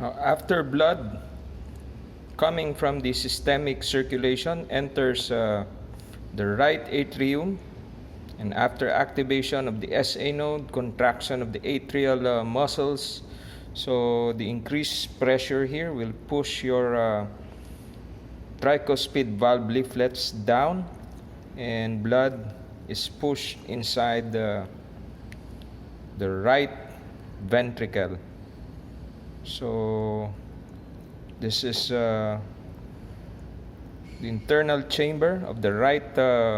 After blood coming from the systemic circulation enters the right atrium, and after activation of the SA node, contraction of the atrial muscles, so the increased pressure here will push your tricuspid valve leaflets down, and blood is pushed inside the right ventricle. So this is the internal chamber of the right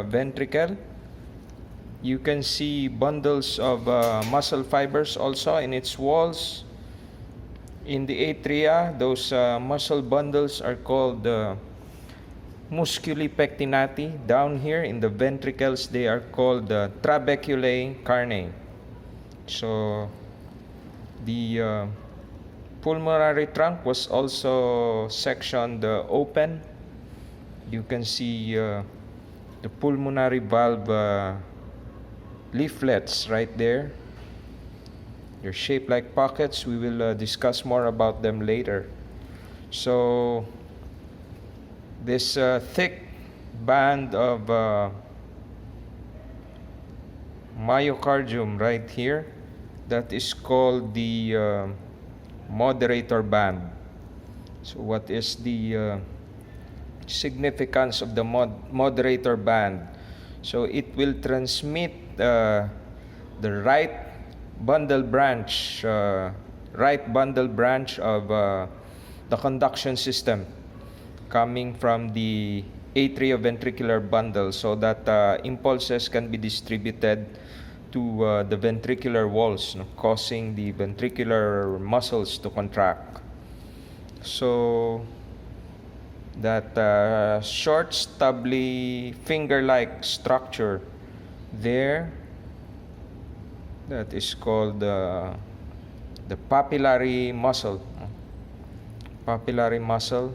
ventricle. You can see bundles of muscle fibers also in its walls. In the atria, those muscle bundles are called musculi pectinati. Down here in the ventricles, they are called trabeculae carneae. So the pulmonary trunk was also sectioned open. You can see the pulmonary valve leaflets right there. They're shaped like pockets. We will discuss more about them later. So this thick band of myocardium right here, that is called the moderator band. So what is the significance of the moderator band? So it will transmit the right bundle branch of the conduction system coming from the atrioventricular bundle, so that impulses can be distributed to the ventricular walls, causing the ventricular muscles to contract. So that short, stubbly, finger-like structure there, that is called the papillary muscle. Papillary muscle.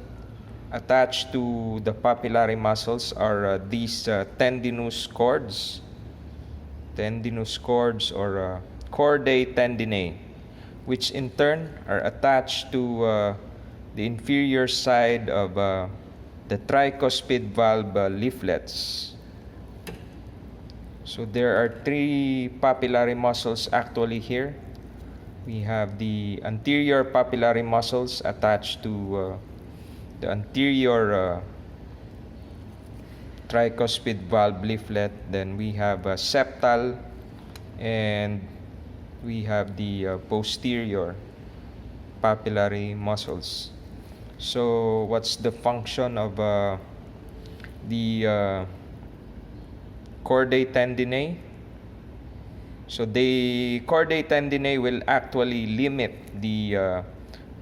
Attached to the papillary muscles are these tendinous cords. Tendinous cords or chordae tendinae, which in turn are attached to the inferior side of the tricuspid valve leaflets. So there are three papillary muscles actually here. We have the anterior papillary muscles attached to the anterior tricuspid valve leaflet. Then we have septal, and we have the posterior papillary muscles. So what's the function of the chordae tendinae? So the chordae tendinae will actually limit the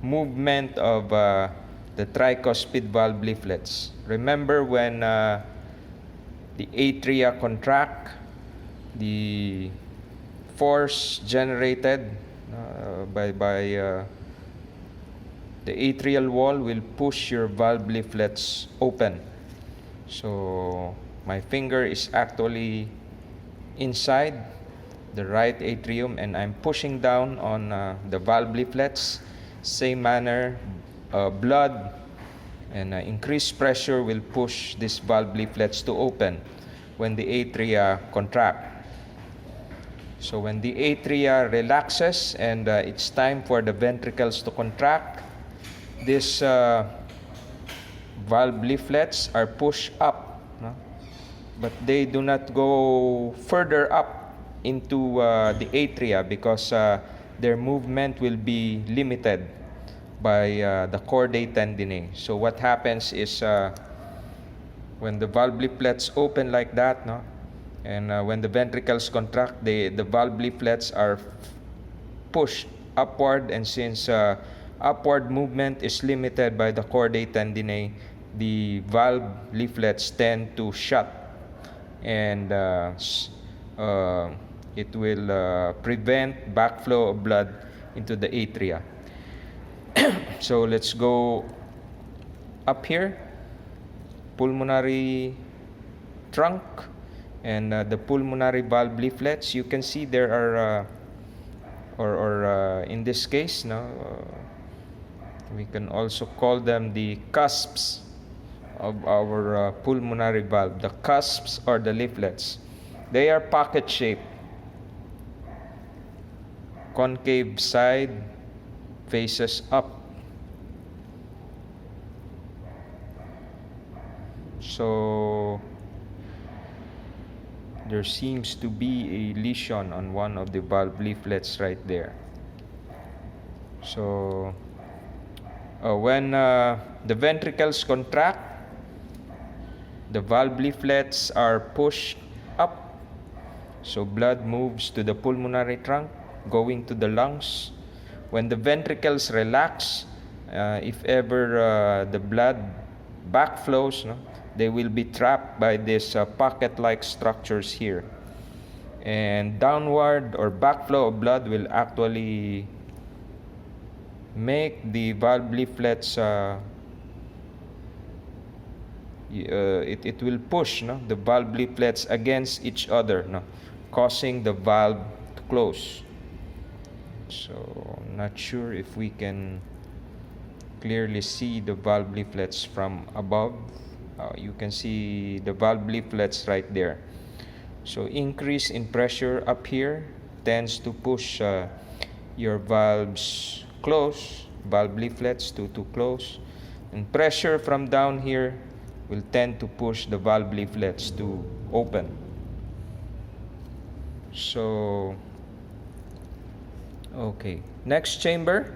movement of the tricuspid valve leaflets. Remember when the atria contract, the force generated by the atrial wall will push your valve leaflets open. So my finger is actually inside the right atrium, and I'm pushing down on the valve leaflets. Same manner, blood and increased pressure will push these valve leaflets to open when the atria contract. So when the atria relaxes and it's time for the ventricles to contract, these valve leaflets are pushed up, but they do not go further up into the atria, because their movement will be limited by the chordae tendinae. So what happens is when the valve leaflets open like that, and when the ventricles contract, the valve leaflets are pushed upward, and since upward movement is limited by the chordae tendinae, the valve leaflets tend to shut, and it will prevent backflow of blood into the atria. So let's go up here. Pulmonary trunk and the pulmonary valve leaflets. You can see there are, in this case, We can also call them the cusps of our pulmonary valve. The cusps or the leaflets. They are pocket shaped. Concave side faces up. So there seems to be a lesion on one of the valve leaflets right there. So when the ventricles contract, the valve leaflets are pushed up. So blood moves to the pulmonary trunk, going to the lungs. When the ventricles relax, if ever the blood backflows, no, they will be trapped by these pocket-like structures here. And downward or backflow of blood will actually make the valve leaflets, it will push, no, the valve leaflets against each other, no, causing the valve to close. So I'm not sure if we can clearly see the valve leaflets from above. You can see the valve leaflets right there. So increase in pressure up here tends to push your valves close, valve leaflets to close, and pressure from down here will tend to push the valve leaflets to open. So okay, next chamber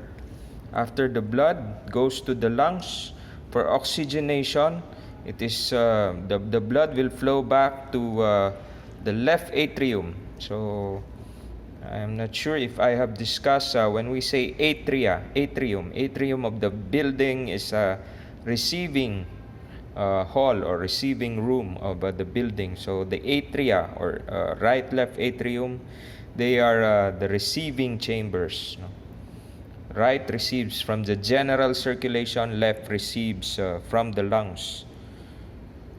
after the blood goes to the lungs for oxygenation. It is the blood will flow back to the left atrium. So I'm not sure if I have discussed when we say atrium of the building is a receiving hall or receiving room of the building. So the atria or right left atrium, they are the receiving chambers, no? Right receives from the general circulation, left receives from the lungs.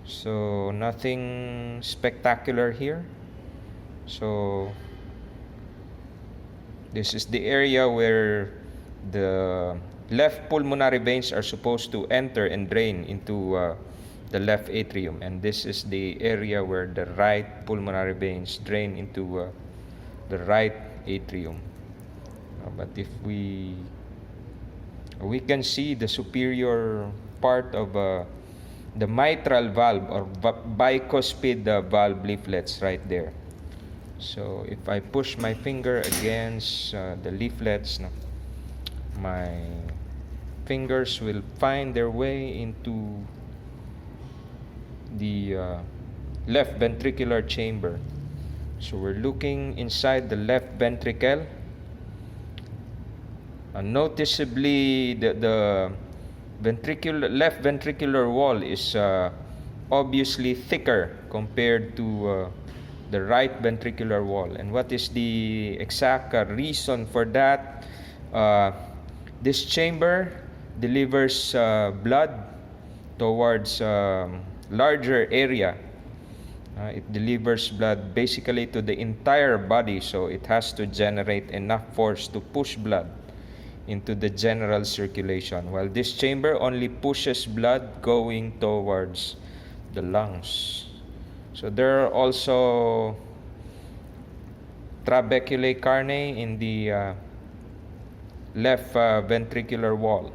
So nothing spectacular here. So this is the area where the left pulmonary veins are supposed to enter and drain into the left atrium, and this is the area where the right pulmonary veins drain into the right atrium. But if we can see the superior part of the mitral valve or bicuspid valve leaflets right there. So if I push my finger against the leaflets, no, my fingers will find their way into the left ventricular chamber. So we're looking inside the left ventricle. Noticeably, the left ventricular wall is obviously thicker compared to the right ventricular wall. And what is the exact reason for that? This chamber delivers blood towards larger area. It delivers blood basically to the entire body, so it has to generate enough force to push blood into the general circulation, while this chamber only pushes blood going towards the lungs. So there are also trabeculae carneae in the left ventricular wall.